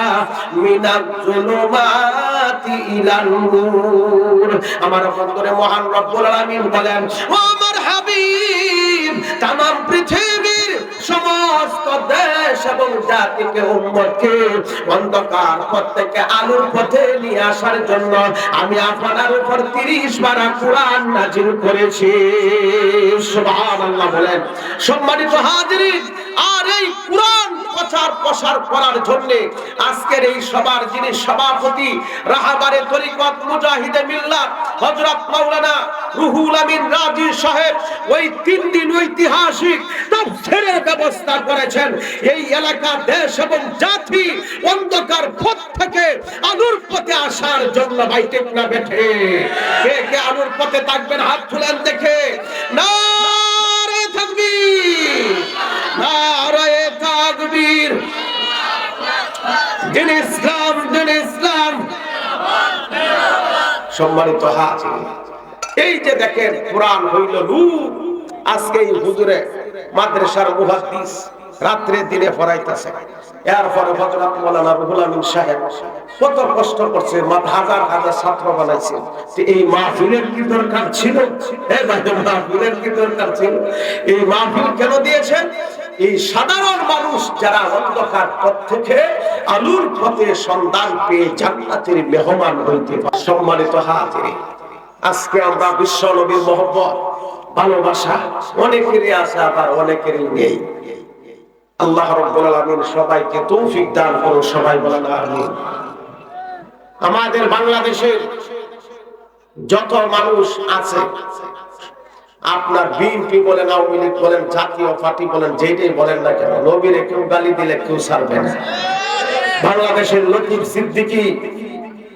মিনাজ জুলুমাতি ইলান নূর। আমার বন্ধুরে মহান রব্বুল আলামিন বলেন, ও আমার হাবিব, तमाम পৃথিবীর সমস্ত দেশ এবং জাতিকে উম্মতকে অন্ধকার পথ থেকে আলোর পথে নিয়ে আসার জন্য আমি আপনার উপর 30 পারা কোরআন নাযিল করেছি। সুবহানাল্লাহ বলেন। সম্মানিত হাজিরিন, আর এই কোরআন প্রচার করার জন্য আজকের এই সবার যিনি সভাপতি রাহাবারে তরিকত মুজাহিদে মিল্লাত হযরত মাওলানা রুহুল আমিন রাজি সাহেব ওই 3 দিন ঐতিহাসিক তাফসীরের ব্যবস্থা করেছেন। এই এলাকা, দেশ এবং জাতি অন্ধকার পথ থেকে আলোর পথে আসার জন্য। ভাই ঠিক না বেঠে? কে কে আলোর পথে থাকবেন হাত তুলেন দেখে। নারে তাকবীর, নারে তাকবীর। দিন ইসলাম, দিন ইসলাম। সম্মানিত হাজির, এই যে দেখেন কোরআন হইল নূর। আজকে এই হুজুরে মাদ্রাসার মুহাদ্দিস রাত্রে দিনে পড়াইতেছে। এরপরে হযরত মাওলানা রুহুল আমিন সাহেব কত কষ্ট করছে, হাজার হাজার ছাত্র বানাইছে। এই মাহফিলের কি দরকার ছিল? মাহফিলের কি দরকার ছিল? এই মাহফিল কেন দিয়েছেন? এই সাধারণ মানুষ যারা অন্ধকার পথ থেকে আলোর পথে সন্ধান পেয়ে জান্নাতের মেহমান হইতে পারে। সম্মানিত হাজিরিন, আজকে আমরা বিশ্ব নবীর মহব্বত, ভালোবাসা অনেকেরই আছে, আবার অনেকেরই নেই। আল্লাহ রাব্বুল আলামিন সবাইকে তৌফিক দান করুন। সবাই বলেন আমিন। আমাদের বাংলাদেশের যত মানুষ আছে, আপনার বিএনপি বলেন, আওয়ামী লীগ বলেন, জাতীয় পার্টি বলেন, যেটাই বলেন না কেন, নবীরে কেউ গালি দিলে কেউ ছাড়বে না। বাংলাদেশের লতিফ সিদ্দিকী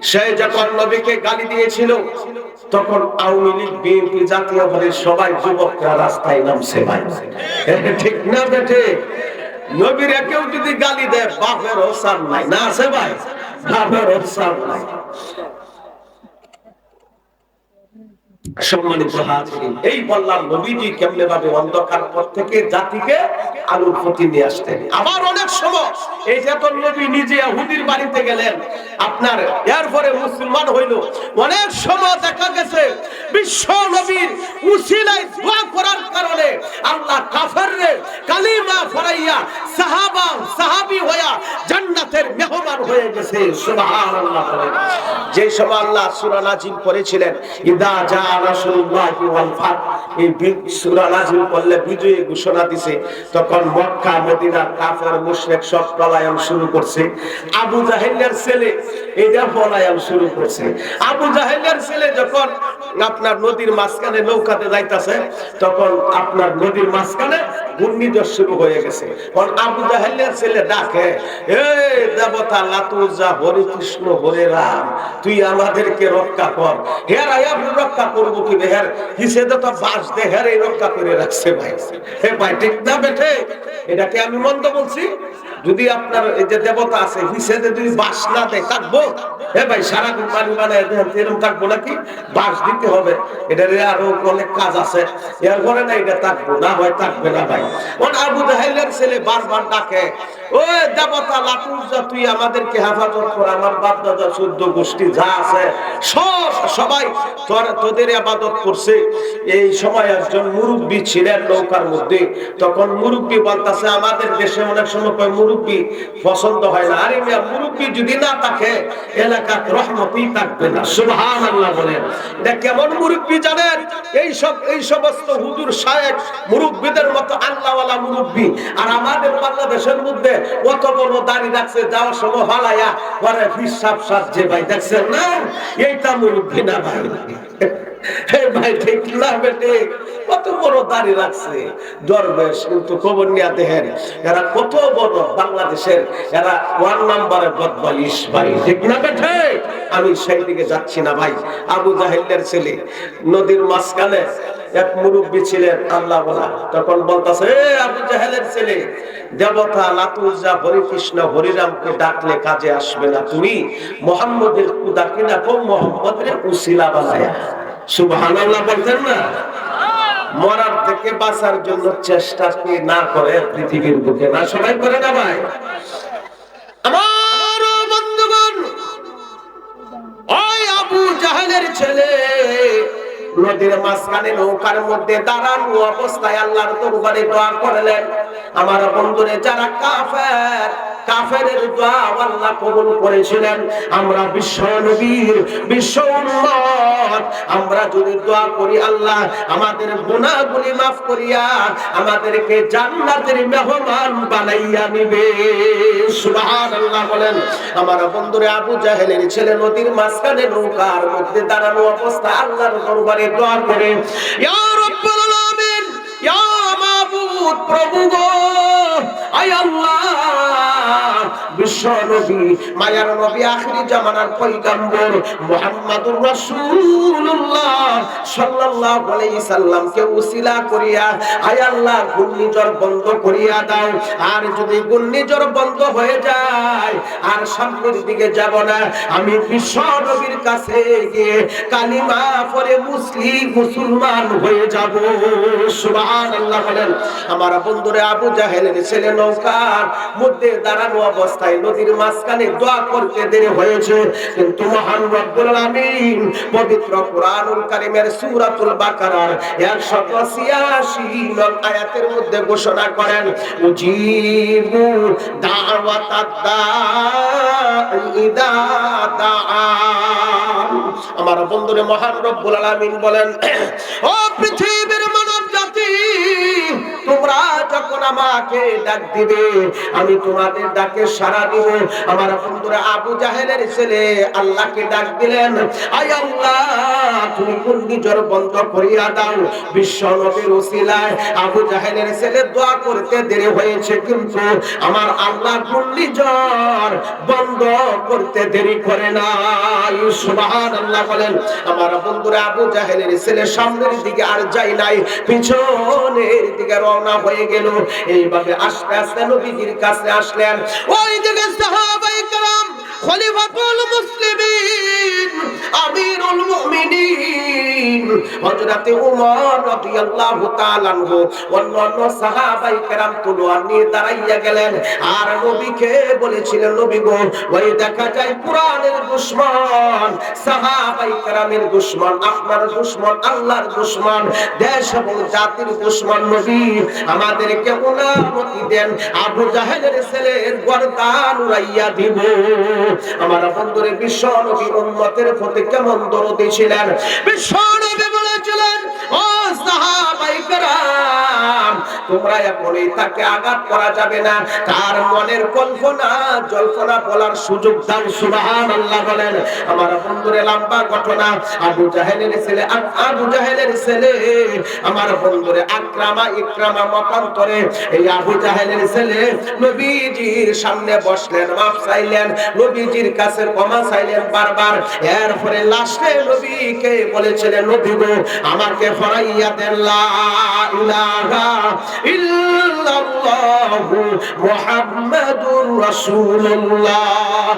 সে যখন নবীকে গালি দিয়েছিল, তখন আওয়ামী লীগ বিএনপি জাতীয় দলের সবাই যুবকরা রাস্তায় নামছে ভাই, ঠিক না বেঠে? নবীর কেউ যদি গালি দেয় বাপের ওসার নাই, না আছে ভাই? বাপের ওসার নাই। সম্মানিত হাজিরিন, এই বললাম নবীজি কেমনে ভাবে অন্ধকার পথ থেকে জাতিকে আলোর পথে নিয়ে আসতেন। আবার অনেক সময় এই যে তো নবী নিজে ইহুদির বাড়িতে গেলেন, আপনার এরপরে মুসলমান হইল, অনেক সময় দেখা গেছে বিশ্ব নবীর উসিলায় দোয়া করার কারণে আল্লাহ কাফেররে কালিমা পড়াইয়া সাহাবী হইয়া জান্নাতের মেহমান হয়ে গেছে। সুবহানাল্লাহ। যে সময় আল্লাহ সূরা নাজিল করেছিলেন ইদা জা রাসূলুল্লাহি ওয়াল ফাত, এই সূরা নাজিল করলে বিজয় ঘোষণা দিয়েছে, তখন মক্কা মদিনার কাফের মুশরিক সব পলায়ন শুরু করছে। আবু জাহেলের ছেলে এটা পলায়ন শুরু করছে। আবু জাহেলের ছেলে যখন আপনার নদীর মাঝখানে নৌকাতে যাইতাছে, তখন আপনার নদীর মাঝখানে ঘূর্ণিঝড় শুরু হয়ে গেছে। কারণ আবু জাহেলের ছেলে ডাকে, এই দেবতা লাতুজা হরে কৃষ্ণ হরে রাম, তুই আমাদেরকে রক্ষা কর। হের আয়াব রক্ষা করবো কি হের হিসেবে তো বাস দে, হের এই রক্ষা করে রাখছে ভাই। হে ভাই ঠিক না বেঠে? এটাকে আমি মন্দ বলছি? যদি আপনার এই যে দেবতা আছে হিসেবে যদি বাস না দেয় কাটবো? হে ভাই সারাদিন পানি বানায় এরকম কাটবো নাকি? বাস দিতে হবে, এটার আরো অনেক কাজ আছে, এরপরে না এটা থাকবো না, হয় থাকবে না ভাই। আবু জাহেলের ছেলে বারবার ডাকে, ও দেবতা লাতুজা তুই আমাদেরকে হেফাজত কর, আমার বাপ দাদা 14 গোষ্ঠী যা আছে সবাই তোদের ইবাদত করছে। এই সময় একজন মুরব্বী ছিলেন নৌকার মধ্যে, তখন মুরব্বী বলতাছে আমাদের দেশে অনেক সময় মুরব্বী পছন্দ হয় না। আরে মিয়া মুরব্বী যদি না থাকে এলাকার রহমতই থাকবে না। সুবহানাল্লাহ বলেন। এটা কেমন মুরব্বী জানেন? এই সমস্ত হুজুর সাহেব মুরব্বীদের মতো আল্লাহওয়ালা মুরব্বী। আর আমাদের বাংলাদেশের মধ্যে কত বড় দাড়ি রাখছে, যাওয়ার সময় হালায়া পরে হিসাব সাজছে ভাই, দেখছেন না? এইটা মুরব্বী না ভাই। ভাই ঠিক না বেটে? কত বড় দাড়ি রাখছে দরবেশ, কিন্তু খবর নিয়ে দেখেন এরা কত বড় বাংলাদেশের, এরা 1 নম্বরে বদমাইশ ভাই, ঠিক না বেটে? আমি সেই দিকে যাচ্ছি না ভাই। আবু জাহেলের ছেলে নদীর মাঝখানে এক মুরব্বী ছিলেন আল্লাহ বলা, তখন বলতাছে আবু জাহেলের ছেলে দেবতা লাতুজা হরে কৃষ্ণ হরিরামকে ডাকলে কাজে আসবে না, তুমি মুহাম্মদের খুদা কিনা কো মুহাম্মদের উসিলা বানায়া। সুবহানাল্লাহ বলতেন না? মরার থেকে বাঁচার জন্য চেষ্টা না করে পৃথিবীর বুকে, না সবাই করে না ভাই? আমার বন্ধুগণ, ওই আবু জাহেলের ছেলে নদীর মাঝখানে নৌকার মধ্যে দাঁড়ানো অবস্থায় আল্লাহর দরবারে দোয়া করলেন। আমার বন্ধুরে যারা কাফের, কাফেরের দোয়া আল্লাহ কবুল করেছিলেন। আমরা বিশ্ব নবীর বিশ্ব উম্মত, আমরা যদি দোয়া করি আল্লাহ আমাদের গুনাহগুলি মাফ করিয়া আমাদেরকে জান্নাতের মেহমান বানাইয়া নিবে। সুবহানাল্লাহ বলেন। আমার বন্ধুরে আবু জাহেলের ছেলে নদীর মাঝখানে নৌকার মধ্যে দাঁড়ানো অবস্থায় আল্লাহর দরবারে দোয়া করে, ইয়া রাব্বুল আলামিন, ইয়া মাবুদ, প্রভু গো, আয় আল্লাহ, বিশ্ব নবী মায়ার নবী আখিরি জামানার পয়গম্বর মুহাম্মাদুর রাসূলুল্লাহ সাল্লাল্লাহু আলাইহি সাল্লামকে উসিলা করিয়া আয় আল্লাহ ঘূর্ণিঝড় বন্ধ করিয়া দাও। আর যদি ঘূর্ণিঝড় বন্ধ হয়ে যায় আর সামনের দিকে যাব না, আমি বিশ্ব নবীর কাছে গিয়ে কালিমা পড়ে মুসলমান হয়ে যাব। সুবহানাল্লাহ বলেন। আমার বন্ধুরে আবু জাহেলের ছেলে নৌকার মধ্যে দাঁড়ানো অবস্থায় নদীর মাঝখানে দোয়া করতে দেরি হয়েছে, কিন্তু মহান রব্বুল আলামিন পবিত্র কোরআনুল কারীমের সূরাতুল বাকারার 186 নং আয়াতের মধ্যে ঘোষণা করেন, উজিবু দাওয়াতাদ দাঈ ইদা দাআন। আমার বন্ধুরে মহান রব্বুল আলামিন বলেন, ও পৃথিবীর মানব জাতি, তোমরা যখন আমাকে ডাক দিবে আমি তোমাদের ডাকে সাড়া দিব। আমার বন্ধুরা আবু জাহেলের ছেলে আল্লাহকে ডাক দিলেন, আয় আল্লাহ তুমি ঘূর্ণিঝড় বন্ধ করিয়া দাও। বিশ্ব নবীর উসিলায় আবু জাহেলের ছেলে দোয়া করতে দেরি হয়েছে, কিন্তু আমার আল্লাহ ঘূর্ণিঝড় ঘর বন্ধ করতে দেরি করে নাই। সুবহানাল্লাহ বলেন। আমার বন্ধুরা, আবু জাহেলের ছেলে সামনের দিকে আর যায় নাই, পিছনের দিকে রওনা হয়ে গেল। এইভাবে আস্তে আস্তে নবীজির কাছে আসলেন। ওই দিকে সাহাবায়ে কেরাম, খলিফাতুল মুসলিমিন, আমিরুল মুমিনিন হযরতে ওমর রাদিয়াল্লাহু তাআলা আনহু, অন্যান্য সাহাবায়ে কেরাম তলোয়ার নিয়ে দাঁড়াইয়া গেলেন। আর নবীকে বলেছিলেন, নবী গো, ওই দেখা যায় কুরআনের দুশমন, সাহাবায়ে কেরামের দুশমন, আপনার দুশমন, আল্লাহর দুশমন, দেশ এবং জাতির দুশমন। নবী, আমাদেরকে অনুমতি দেন, আবু জাহেলের ছেলের গর্দান উড়াইয়া দিব। আমার বন্ধুরে, বিশ্ব নবী উম্মতের প্রতি কেমন দরদি ছিলেন। বিশ্ব নবী বলেছিলেন, ও সাহাবায়ে কেরাম, তোমরা এখনই তাকে আঘাত করা যাবে না, তার মনের কল্পনা জল্পনা বলার সুযোগ দাও। সুবহানাল্লাহ বলেন। আমার বন্ধুরে, লম্বা ঘটনা। আবু জাহেলের ছেলে, আমার বন্ধুরে ইকরামা মতান্তরে এই আবু জাহেলের ছেলে নবীজির সামনে বসলেন, মাফ চাইলেন, নবীজির কাছে ক্ষমা চাইলেন বারবার। এরপরে লাস্টে নবীকে বলেছিলেন, নবী গো, আমাকে ফরাইয়া দেন, লা ইলাহা ইল্লাল্লাহু মুহাম্মাদুর রাসূলুল্লাহ।